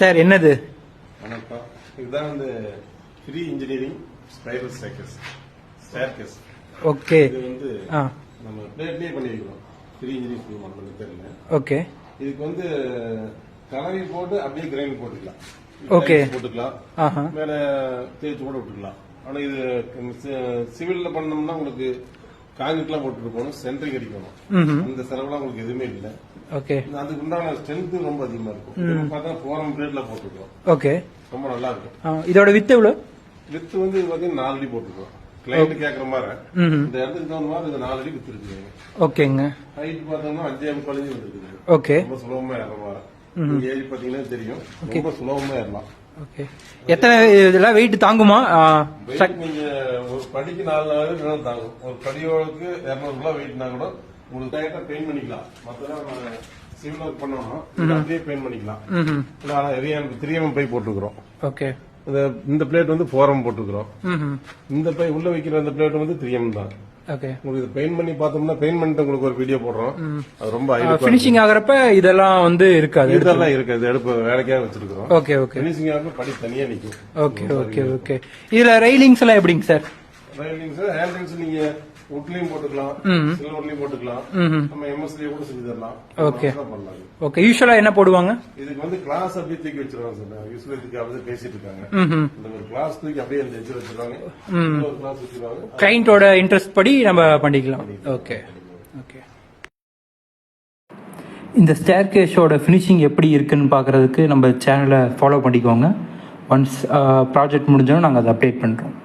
Sir என்னது? வணக்கம். இதுதான் வந்து free engineering spiral staircase. Okay. இது வந்து நம்ம பிளேட்லயே பண்ணி வைக்கிறோம். ஃப்ரீ இன்ஜினியரிங் மாடல் தெரியல. ஓகே. இதுக்கு வந்து கலவை போட்டு அப்படியே கிரைண்ட் போட்டுக்கலாம். ஓகே. போட்டுக்கலாம். மேல தேய்ச்சி கூட விட்டுக்கலாம். ஆனா இது சிவில்ல பண்ணோம்னா உங்களுக்கு காங்கிரீட்லாம் போட்டுட்டு போகணும், சென்ட்ரிங் அடிக்கணும். அந்த செலவுலாம் உங்களுக்கு எதுவுமே இல்லை. ஓகே. அதுக்கு உண்டான ஸ்ட்ரென்த் ரொம்ப அதிகமா இருக்கும். பார்த்தா போரம் பிளேட்ல போட்டுருக்கோம். ஓகே. ரொம்ப நல்லா இருக்கும். இதோட வித்து எவ்வளவு? வித்து வந்து பாத்தீங்கன்னா 4 அடி போட்டுருக்கோம். கிளைண்ட் கேக்குற மாதிரி இந்த இடத்துக்கு தகுந்த மாதிரி இது 4 அடி வித்து இருக்கு. ஓகேங்க. ஹைட் பார்த்தோம்னா 5.5 அடி இருக்குது. ஓகே. ரொம்ப சுலபமா ஏறலாம். ஏறி பாத்தீங்கன்னா தெரியும். ரொம்ப சுலபமா ஏறலாம். ஓகே. எத்தனை இதெல்லாம் வெயிட் தாங்குமா? நீங்க ஒரு படிக்கு 4 தாங்கும். ஒரு படியோருக்கு 200 வெயிட்னா கூட உங்களுக்கு டைரக்டா பெயிண்ட் பண்ணிக்கலாம். மத்ததான் சிவில் ஒர்க் பண்ணோம்னா அப்படியே பெயிண்ட் பண்ணிக்கலாம். ஆனா ஹெவியான 3mm பை போட்டுக்கிறோம். ஓகே. இந்த பிளேட் வந்து 4M போட்டுக்கிறோம். இந்த பை உள்ள வைக்கிற அந்த பிளேட் வந்து 3M தான். ஓகே. உங்களுக்கு பெயிண்ட் பண்ணி பார்த்தோம்னா பெயிண்ட் பண்ணிட்டு உங்களுக்கு ஒரு வீடியோ போடுறோம். அது ரொம்ப ஃபினிஷிங் ஆகறப்ப இதெல்லாம் வந்து இருக்காது. இதெல்லாம் இருக்காது. எடுப்பு வேலைக்காக வச்சிருக்கோம். ஓகே. ஓகே. ஃபினிஷிங் ஆகறப்ப படி தனியா நிக்கும். ஓகே. ஓகே. ஓகே. இதுல ரெயிலிங்ஸ் எல்லாம் எப்படிங்க சார்? ரெயிலிங்ஸ் ஹேண்டில்ஸ் நீங்க உட்லயும் போட்டுக்கலாம், சில்வர்லயும் போட்டுக்கலாம். நம்ம எம்எஸ்லயே கூட செஞ்சு தரலாம். ஓகே. ஓகே. யூசுவலா என்ன போடுவாங்க? இதுக்கு வந்து கிளாஸ் அப்படியே தூக்கி வச்சிருவாங்க சார். யூசுவலா இதுக்கு அப்படியே பேசிட்டு இருக்காங்க. இந்த ஒரு கிளாஸ் தூக்கி அப்படியே அந்த எட்ஜ் வச்சிருவாங்க. ஒரு கிளாஸ் வச்சிருவாங்க. கிளையண்டோட இன்ட்ரெஸ்ட் படி நம்ம பண்ணிக்கலாம். ஓகே. ஓகே. இந்த ஸ்டேர்கேஸோட ஃபினிஷிங் எப்படி இருக்குன்னு பார்க்கறதுக்கு நம்ம சேனலை ஃபாலோ பண்ணிக்கோங்க. ஒன்ஸ் ப்ராஜெக்ட் முடிஞ்சோன்னா நாங்கள் அதை அப்டேட் பண்ணுறோம்.